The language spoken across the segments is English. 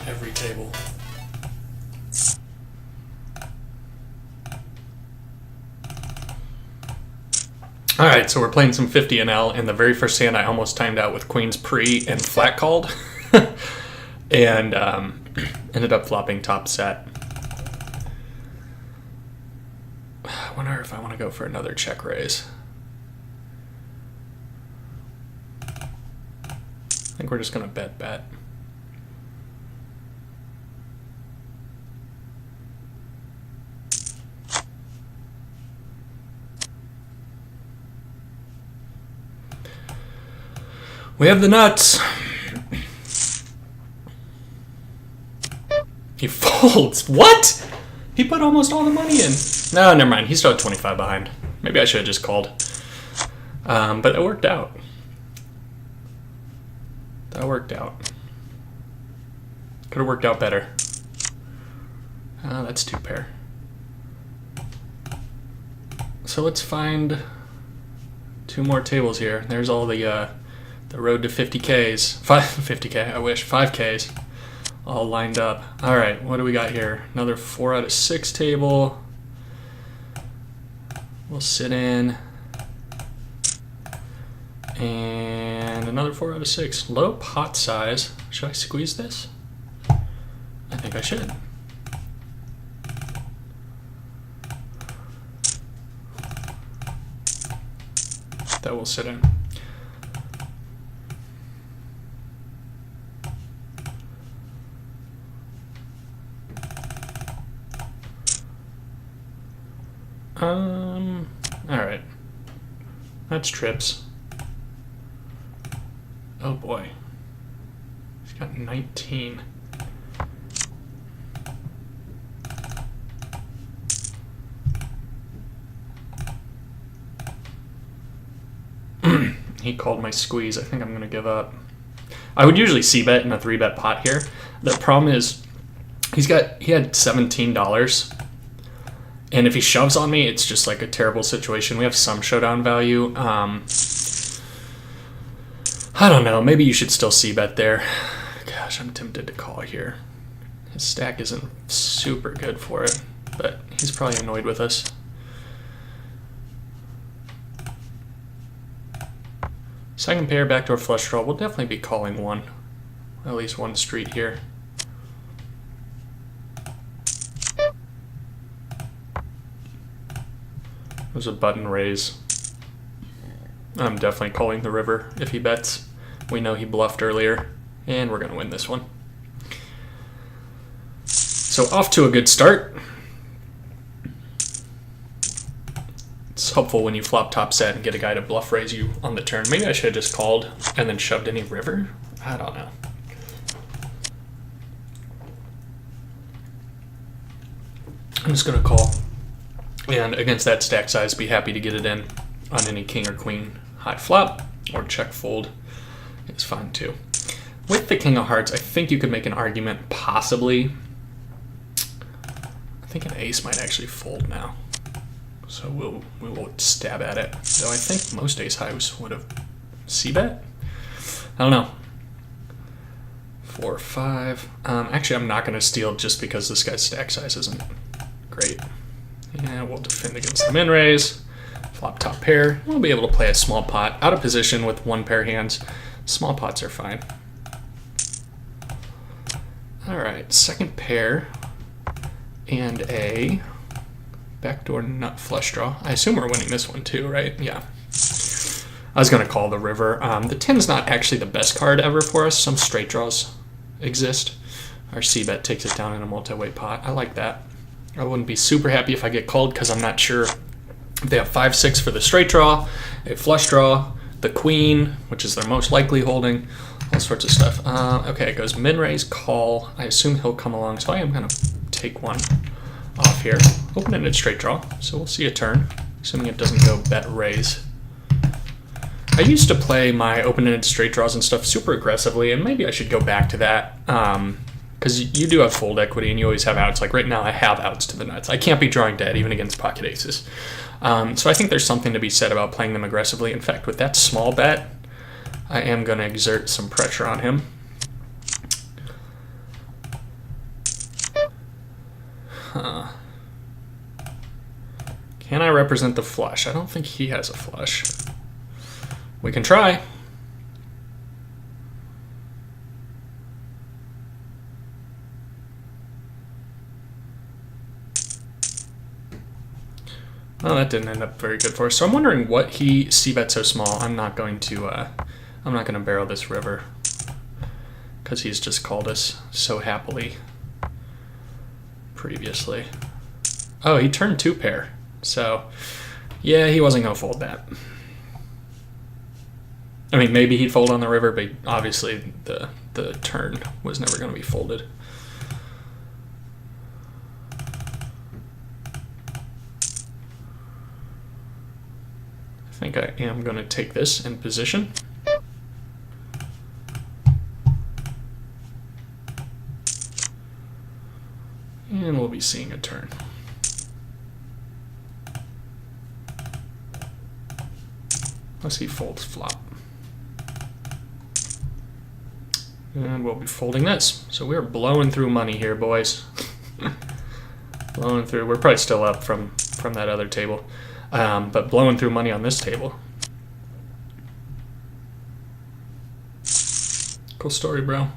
every table. Alright, so we're playing some 50 NL, and the very first hand I almost timed out with Queen's Pre and flat called. And ended up flopping top set. I wonder if I want to go for another check raise. I think we're just going to bet. We have the nuts. He folds. What? He put almost all the money in. No, never mind. He's still at 25 behind. Maybe I should have just called. But it worked out. That worked out. Could have worked out better. That's 2 pair. So let's find 2 more tables here. There's all the road to 50Ks. 50K, I wish. 5Ks. All lined up. Alright, what do we got here? Another 4 out of 6 table. We'll sit in. And another 4 out of 6. Low pot size. Should I squeeze this? I think I should. That will sit in. Alright. That's trips. Oh boy. He's got 19. He called my squeeze. I think I'm going to give up. I would usually c-bet in a 3-bet pot here. The problem is he had $17. And if he shoves on me, it's just like a terrible situation. We have some showdown value. I don't know. Maybe you should still c-bet there. Gosh, I'm tempted to call here. His stack isn't super good for it, but he's probably annoyed with us. Second pair, backdoor flush draw. We'll definitely be calling one. At least one street here. There's a button raise. I'm definitely calling the river if he bets. We know he bluffed earlier, and we're going to win this one. So off to a good start. It's helpful when you flop top set and get a guy to bluff raise you on the turn. Maybe I should have just called and then shoved any river. I don't know. I'm just going to call. And against that stack size, be happy to get it in on any king or queen high flop, or check fold is fine too. With the king of hearts, I think you could make an argument possibly. I think an ace might actually fold now. So we will stab at it. Though I think most ace highs would have c-bet. I don't know. 4, 5. Actually, I'm not going to steal just because this guy's stack size isn't great. And we'll defend against the min raise. Flop top pair. We'll be able to play a small pot out of position with 1 pair hands. Small pots are fine. Alright, second pair. And a backdoor nut flush draw. I assume we're winning this one too, right? Yeah. I was going to call the river. The 10 is not actually the best card ever for us. Some straight draws exist. Our c-bet takes it down in a multi-way pot. I like that. I wouldn't be super happy if I get called because I'm not sure if they have 5-6 for the straight draw, a flush draw, the queen, which is their most likely holding, all sorts of stuff. Okay, it goes min raise, call. I assume he'll come along, so I am going to take one off here. Open-ended straight draw, so we'll see a turn, assuming it doesn't go bet raise. I used to play my open-ended straight draws and stuff super aggressively, and maybe I should go back to that. Because you do have fold equity and you always have outs. Like right now I have outs to the nuts. I can't be drawing dead even against pocket aces. So I think there's something to be said about playing them aggressively. In fact, with that small bet, I am going to exert some pressure on him. Can I represent the flush? I don't think he has a flush. We can try. Oh, that didn't end up very good for us. So I'm wondering what he c-bet so small. I'm not going to barrel this river because he's just called us so happily previously. Oh, he turned 2 pair. So yeah, he wasn't gonna fold that. I mean, maybe he'd fold on the river, but obviously the turn was never gonna be folded. I think I am going to take this in position. And we'll be seeing a turn. Let's see, folds flop. And we'll be folding this. So we're blowing through money here, boys. Blowing through. We're probably still up from that other table. But blowing through money on this table. Cool story, bro.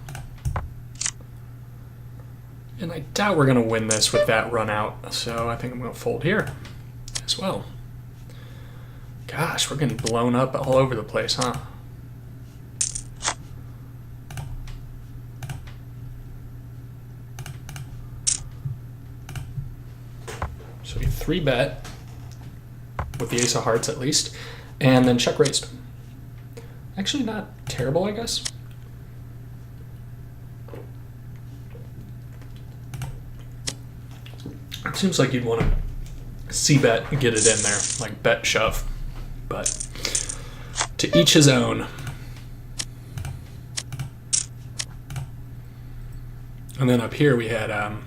And I doubt we're going to win this with that run out, so I think I'm going to fold here as well. Gosh, we're getting blown up all over the place, huh? So we 3-bet. With the ace of hearts at least, and then check raised. Actually not terrible, I guess. It seems like you'd want to c-bet and get it in there, like bet shove. But to each his own. And then up here we had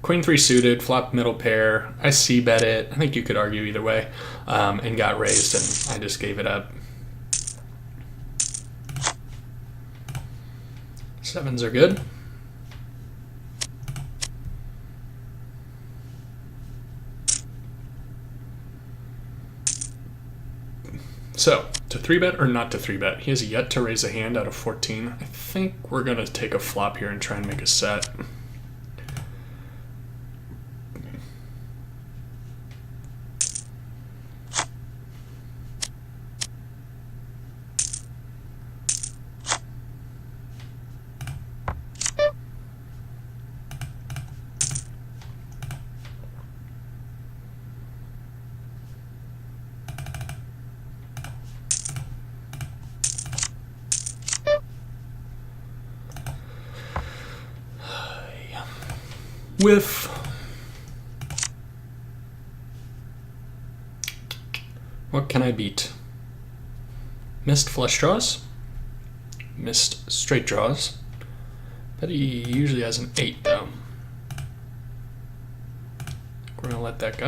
Queen 3 suited, flop middle pair. I c-bet it. I think you could argue either way, and got raised, and I just gave it up. 7s are good. So, to 3-bet or not to 3-bet? He has yet to raise a hand out of 14. I think we're going to take a flop here and try and make a set. With what can I beat? Missed flush draws, missed straight draws, but he usually has an 8 though. We're gonna let that go.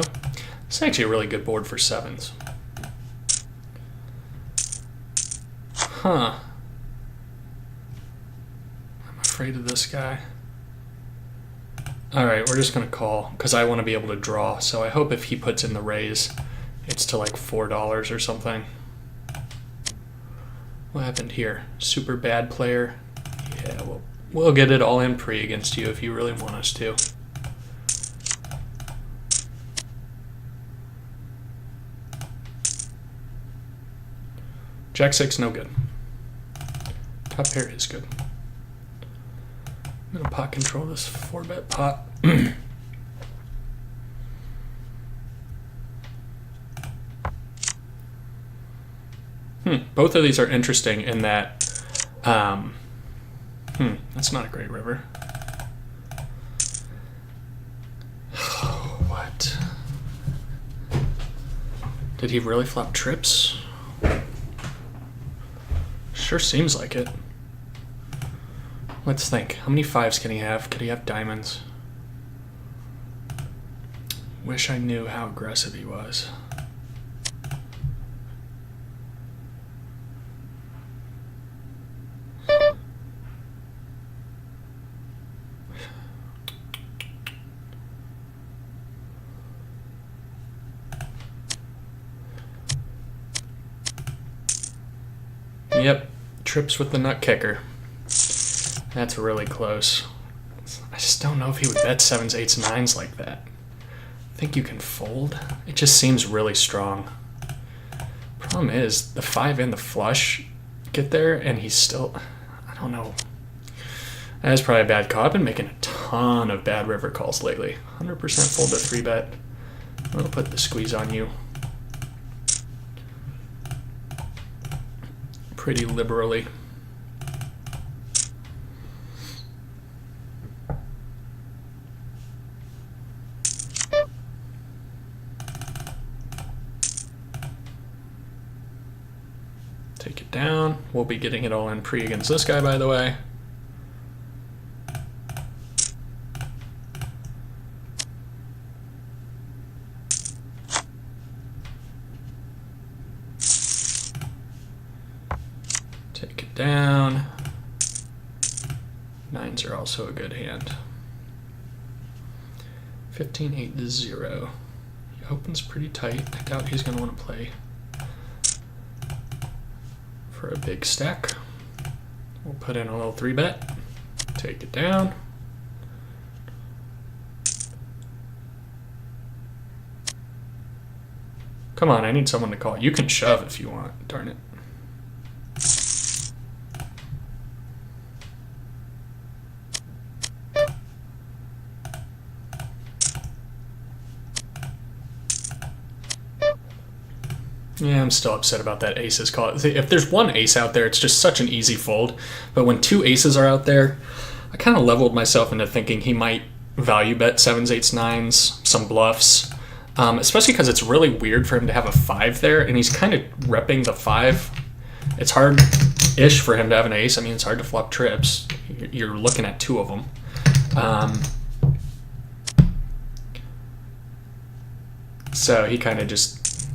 It's actually a really good board for 7s. Huh. I'm afraid of this guy. Alright, we're just going to call, because I want to be able to draw, so I hope if he puts in the raise, it's to like $4 or something. What happened here? Super bad player? Yeah, we'll get it all in pre against you if you really want us to. Jack 6, no good. Top pair is good. I'm going to pot control this 4-bet pot. Both of these are interesting in that, that's not a great river. What? Did he really flop trips? Sure seems like it. Let's think. How many 5s can he have? Could he have diamonds? Wish I knew how aggressive he was. Yep, trips with the nut kicker. That's really close. I just don't know if he would bet 7s, 8s, 9s like that. I think you can fold. It just seems really strong. Problem is, the 5 and the flush get there, and he's still... I don't know. That's probably a bad call. I've been making a ton of bad river calls lately. 100% fold to 3-bet. I'm going to put the squeeze on you pretty liberally. Take it down. We'll be getting it all in pre against this guy, by the way. Take it down. 9s are also a good hand. 15, 8 to 0. He opens pretty tight. I doubt he's going to want to play for a big stack. We'll put in a little 3-bet. Take it down. Come on, I need someone to call. You can shove if you want. Darn it. Yeah, I'm still upset about that aces call. If there's one ace out there, it's just such an easy fold. But when 2 aces are out there, I kind of leveled myself into thinking he might value bet 7s, 8s, 9s, some bluffs. Especially because it's really weird for him to have a 5 there, and he's kind of repping the 5. It's hard-ish for him to have an ace. I mean, it's hard to flop trips. You're looking at 2 of them. So he kind of just...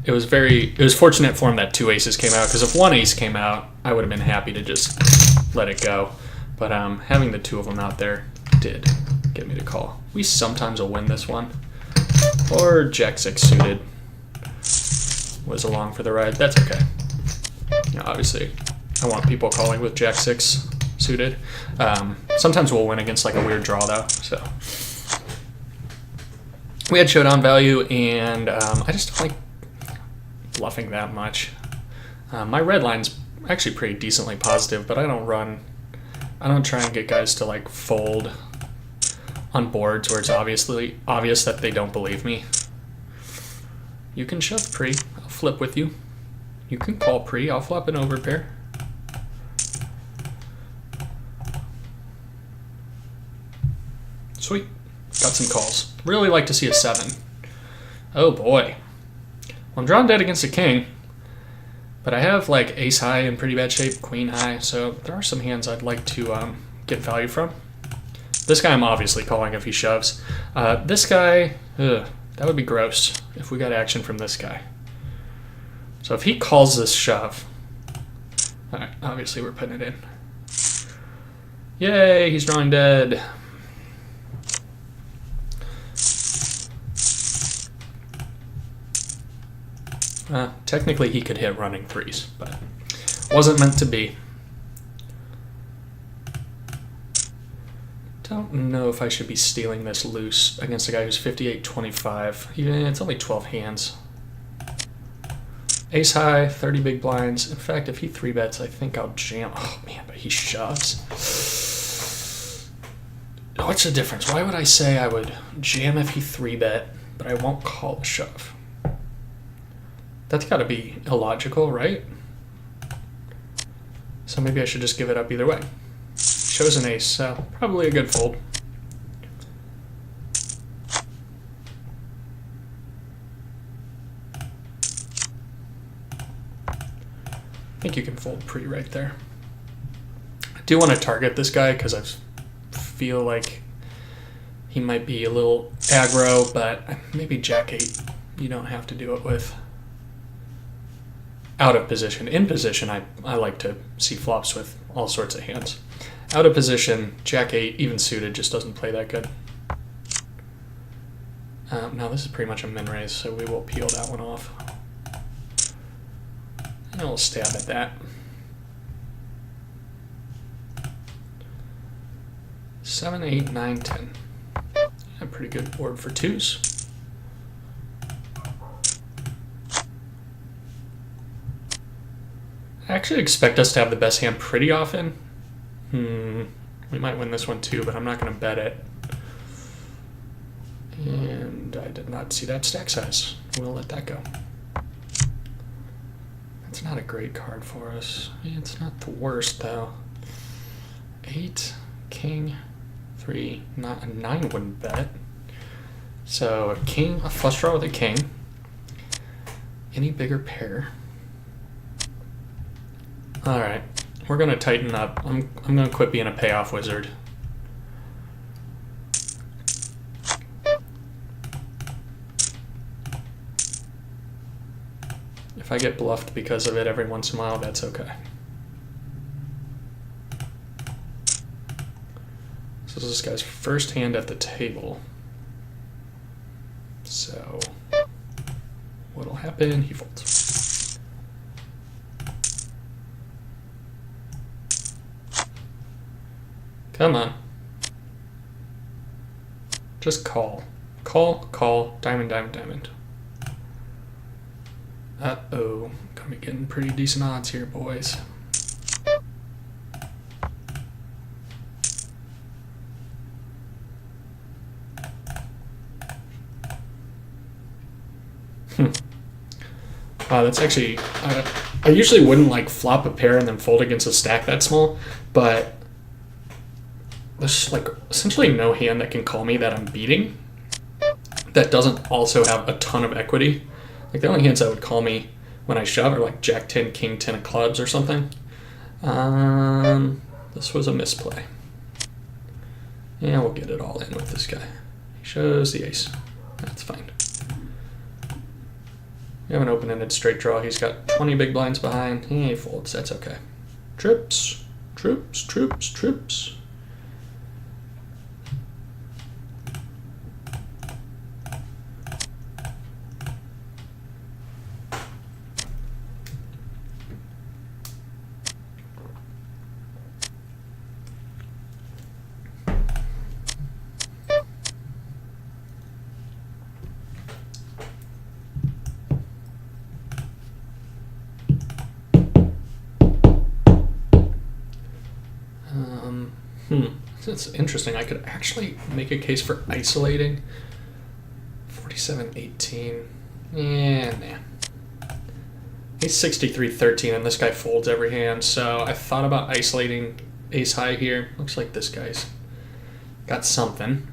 It was fortunate for him that 2 aces came out, because if 1 ace came out, I would have been happy to just let it go. But having the 2 of them out there did get me to call. We sometimes will win this one. Or Jack 6 suited was along for the ride. That's okay. You know, obviously, I want people calling with Jack 6 suited. Sometimes we'll win against like a weird draw though. So we had showdown value, and I just don't like bluffing that much. My red line's actually pretty decently positive, but I don't try and get guys to like fold on boards where it's obviously obvious that they don't believe me. You can shove pre, I'll flip with you. You can call pre, I'll flop an overpair. Sweet, got some calls. Really like to see a 7. Oh boy. Well, I'm drawing dead against a king, but I have like ace high in pretty bad shape, queen high, so there are some hands I'd like to get value from. This guy I'm obviously calling if he shoves. This guy, that would be gross if we got action from this guy. So if he calls this shove, all right, obviously we're putting it in. Yay, he's drawing dead. Technically he could hit running 3s, but wasn't meant to be. Don't know if I should be stealing this loose against a guy who's 58-25. Yeah, it's only 12 hands. Ace high, 30 big blinds. In fact, if he 3-bets, I think I'll jam. Oh man, but he shoves. What's the difference? Why would I say I would jam if he 3-bet, but I won't call a shove? That's got to be illogical, right? So maybe I should just give it up either way. Shows an ace, so probably a good fold. I think you can fold pre right there. I do want to target this guy because I feel like he might be a little aggro, but maybe Jack 8 you don't have to do it with. Out of position. In position, I like to see flops with all sorts of hands. Out of position, Jack 8, even suited, just doesn't play that good. Now this is pretty much a min raise, so we will peel that one off. And we'll stab at that. 7, 8, 9, 10. A pretty good board for twos. I actually expect us to have the best hand pretty often. We might win this one too, but I'm not going to bet it. And I did not see that stack size. We'll let that go. That's not a great card for us. It's not the worst though. 8, king, 3, 9, 9 wouldn't bet. So a king, a flush draw with a king. Any bigger pair? All right, we're gonna tighten up. I'm gonna quit being a payoff wizard. If I get bluffed because of it every once in a while, that's okay. This is this guy's first hand at the table. So what'll happen? He folds. Come on. Just call. Call, call, diamond, diamond, diamond. Uh-oh. Gonna be getting pretty decent odds here, boys. Wow, that's actually... I usually wouldn't like flop a pair and then fold against a stack that small, but there's like essentially no hand that can call me that I'm beating that doesn't also have a ton of equity. Like the only hands that would call me when I shove are like Jack 10, King 10 of clubs or something. This was a misplay. Yeah, we'll get it all in with this guy. He shows the ace. That's fine. We have an open-ended straight draw. He's got 20 big blinds behind. He folds. That's okay. Trips, troops, troops, troops. It's interesting. I could actually make a case for isolating 47-18. Yeah, nah. He's 63-13, and this guy folds every hand, so I thought about isolating ace high here. Looks like this guy's got something.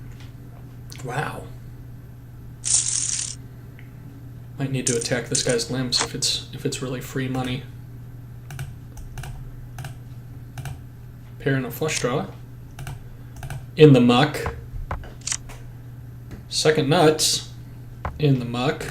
Wow. Might need to attack this guy's limps if it's really free money. Pair and a flush draw. In the muck. Second nuts. In the muck.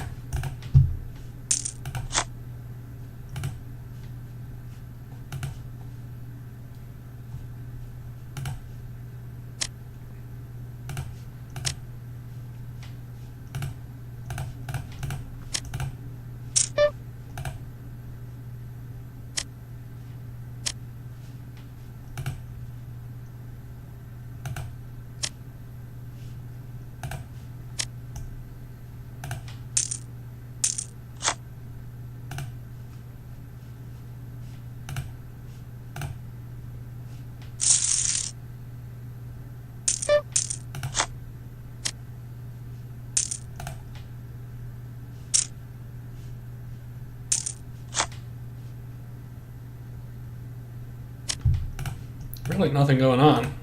Really nothing going on.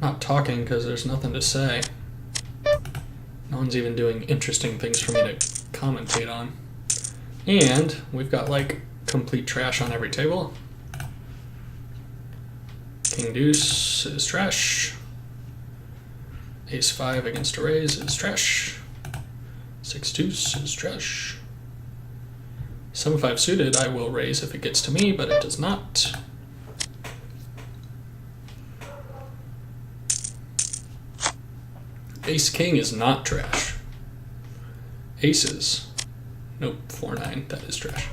Not talking because there's nothing to say. No one's even doing interesting things for me to commentate on. And we've got like complete trash on every table. King deuce is trash. Ace 5 against a raise is trash. 6 deuce is trash. 7-5 suited I will raise if it gets to me, but it does not. Ace king is not trash. Aces. Nope, 4-9, that is trash.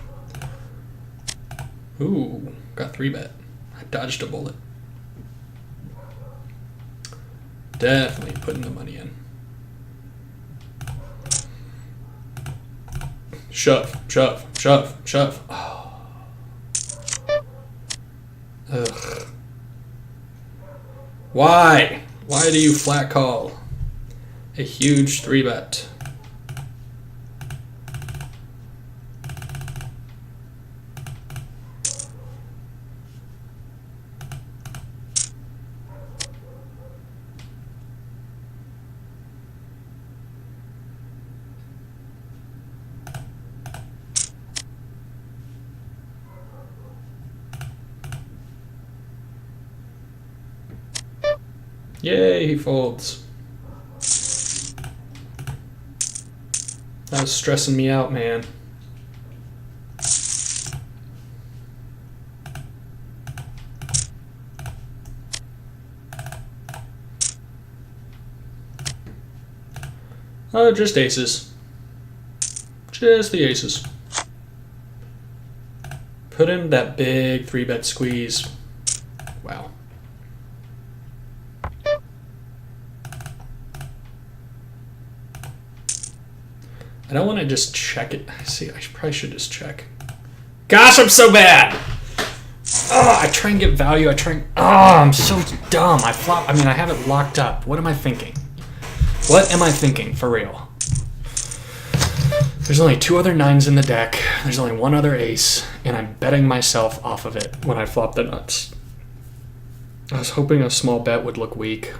Ooh, got 3-bet. I dodged a bullet. Definitely putting the money in. Shove, shove, shove, shove. Oh. Ugh. Why? Why do you flat call a huge 3-bet? Yay, he folds. That was stressing me out, man. Oh, just aces. Just the aces. Put in that big 3-bet squeeze. Wow. I don't want to just check it. See, I probably should just check. Gosh, I'm so bad! Oh, I try and get value. I'm so dumb. I have it locked up. What am I thinking? What am I thinking, for real? There's only 2 other 9s in the deck. There's only 1 other ace, and I'm betting myself off of it when I flop the nuts. I was hoping a small bet would look weak.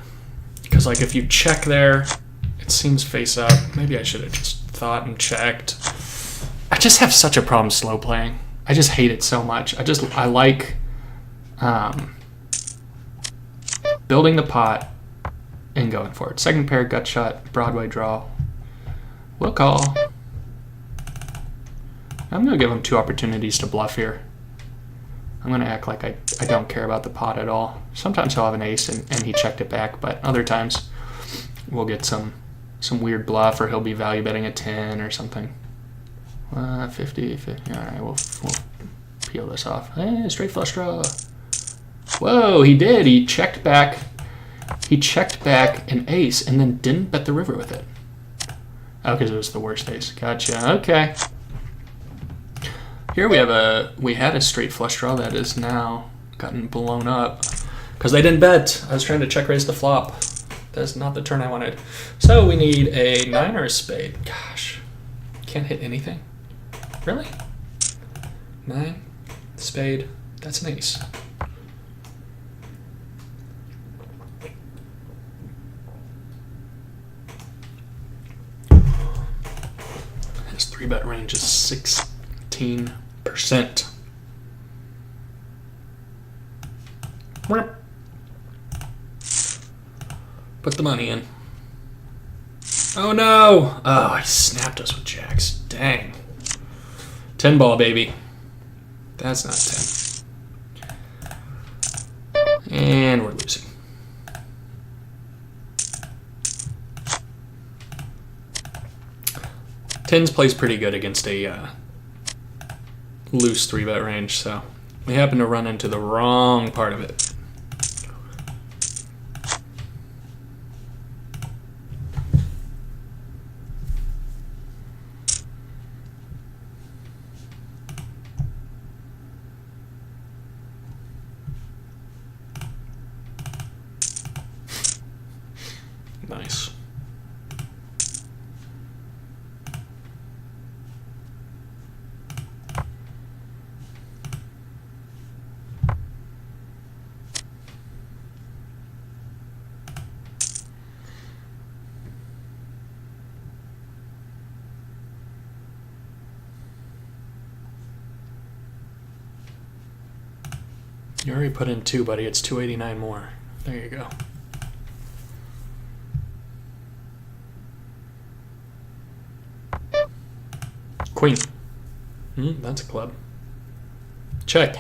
Because, like, if you check there, it seems face up. Maybe I should have just thought and checked. I just have such a problem slow playing. I just hate it so much. I like building the pot and going for it. Second pair, gut shot, Broadway draw. We'll call. I'm going to give him 2 opportunities to bluff here. I'm going to act like I don't care about the pot at all. Sometimes he'll have an ace and he checked it back, but other times we'll get some weird bluff, or he'll be value betting a 10 or something. 50. All right, we'll peel this off. Hey, straight flush draw. Whoa, he did. He checked back an ace and then didn't bet the river with it. Oh, because it was the worst ace. Gotcha. Okay. Here we had a straight flush draw that is now gotten blown up because they didn't bet. I was trying to check raise the flop. That's not the turn I wanted. So we need a 9 or a spade. Gosh, can't hit anything. Really? 9, spade. That's an ace. His 3-bet range is 16%. Put the money in. Oh no! Oh, he snapped us with jacks. Dang. 10 ball, baby. That's not 10. And we're losing. Tens plays pretty good against a loose 3-bet range, so we happen to run into the wrong part of it. Nice. You already put in 2, buddy. It's 289 more. There you go. Queen. That's a club. Check.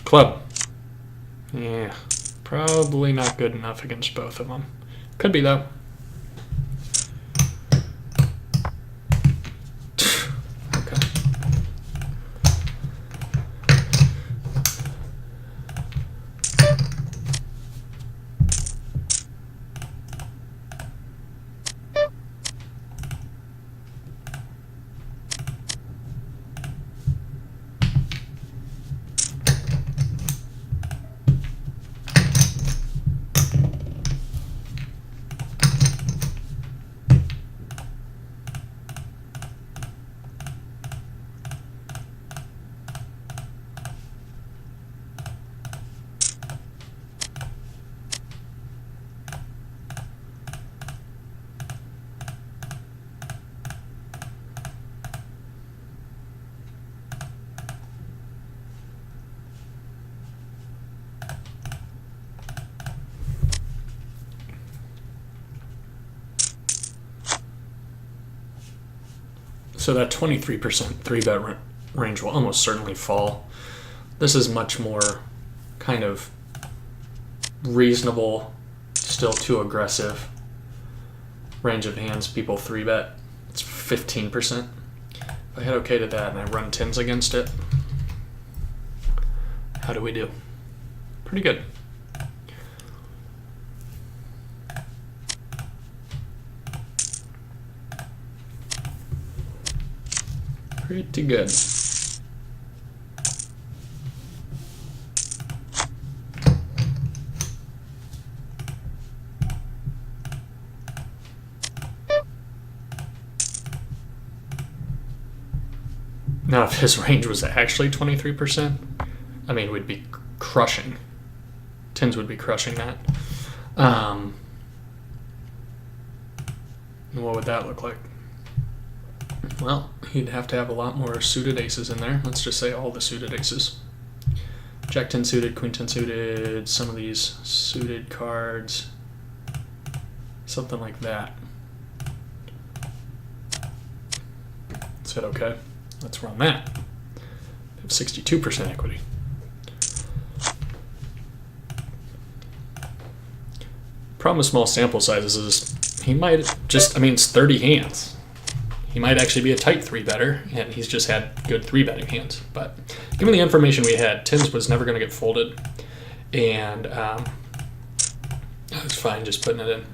Club. Yeah. Probably not good enough against both of them. Could be, though. So that 23% 3-bet range will almost certainly fall. This is much more kind of reasonable, still too aggressive range of hands people 3-bet. It's 15%. If I hit OK to that and I run tens against it, how do we do? Pretty good. Pretty good. Now, if his range was actually 23%, I mean, we'd be crushing. Tens would be crushing that. What would that look like? Well, he'd have to have a lot more suited aces in there. Let's just say all the suited aces. Jack 10 suited, Queen 10 suited, some of these suited cards, something like that. Let's hit OK. Let's run that. We have 62% equity. Problem with small sample sizes is he might just, I mean, it's 30 hands. He might actually be a tight 3-better, and he's just had good 3-betting hands. But given the information we had, tens was never going to get folded, and I was fine just putting it in.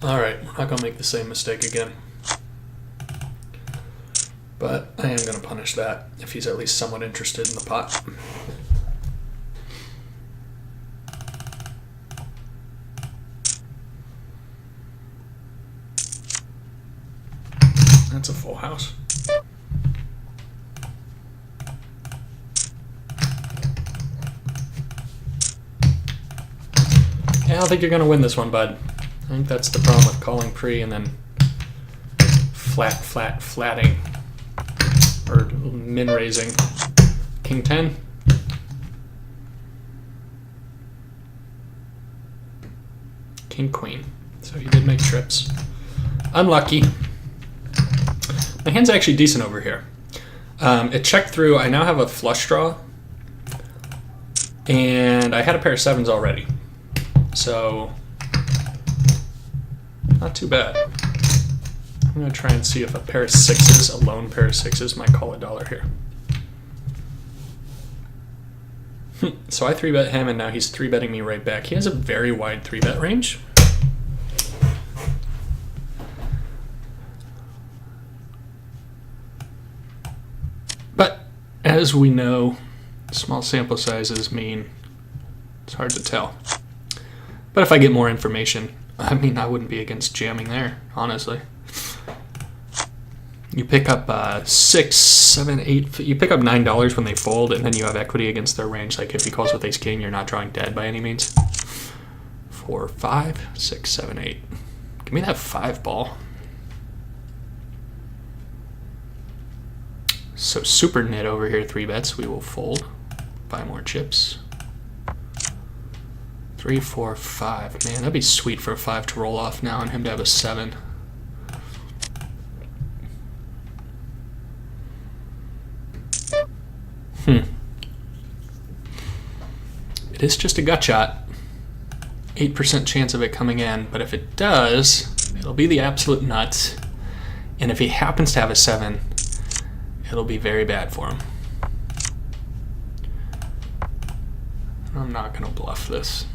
All right, we're not going to make the same mistake again. But I am going to punish that if he's at least somewhat interested in the pot. That's a full house. Yeah, I don't think you're going to win this one, bud. I think that's the problem with calling pre and then flatting, or min raising. King 10. King Queen. So he did make trips. Unlucky. My hand's actually decent over here. It checked through. I now have a flush draw, and I had a pair of sevens already. So, not too bad. I'm going to try and see if a pair of sixes, a lone pair of sixes, might call $1 here. So I 3-bet him, and now he's 3-betting me right back. He has a very wide 3-bet range. But as we know, small sample sizes mean it's hard to tell. But if I get more information, I mean, I wouldn't be against jamming there, honestly. You pick up 6, 7, 8. You pick up $9 when they fold, and then you have equity against their range. Like if he calls with ace king, you're not drawing dead by any means. 4, 5, 6, 7, 8. Give me that 5 ball. So super nit over here, 3-bets. We will fold. Buy more chips. 3, 4, 5. Man, that'd be sweet for a 5 to roll off now and him to have a 7. It is just a gut shot. 8% chance of it coming in, but if it does, it'll be the absolute nuts. And if he happens to have a 7, it'll be very bad for him. I'm not going to bluff this.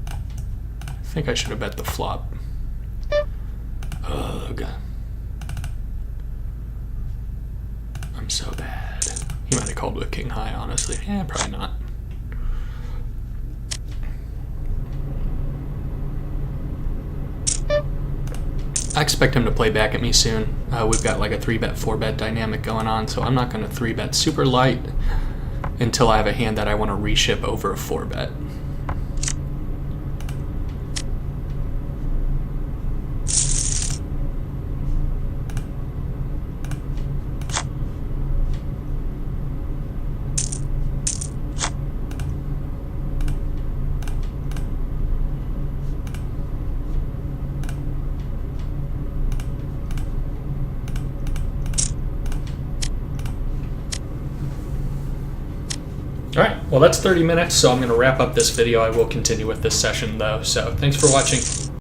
I think I should have bet the flop. Ugh. I'm so bad. He might have called with king high, honestly. Yeah, probably not. I expect him to play back at me soon. We've got like a 3-bet, 4-bet dynamic going on, so I'm not going to 3-bet super light until I have a hand that I want to reship over a 4-bet. All right, well, that's 30 minutes, so I'm going to wrap up this video. I will continue with this session, though, so thanks for watching.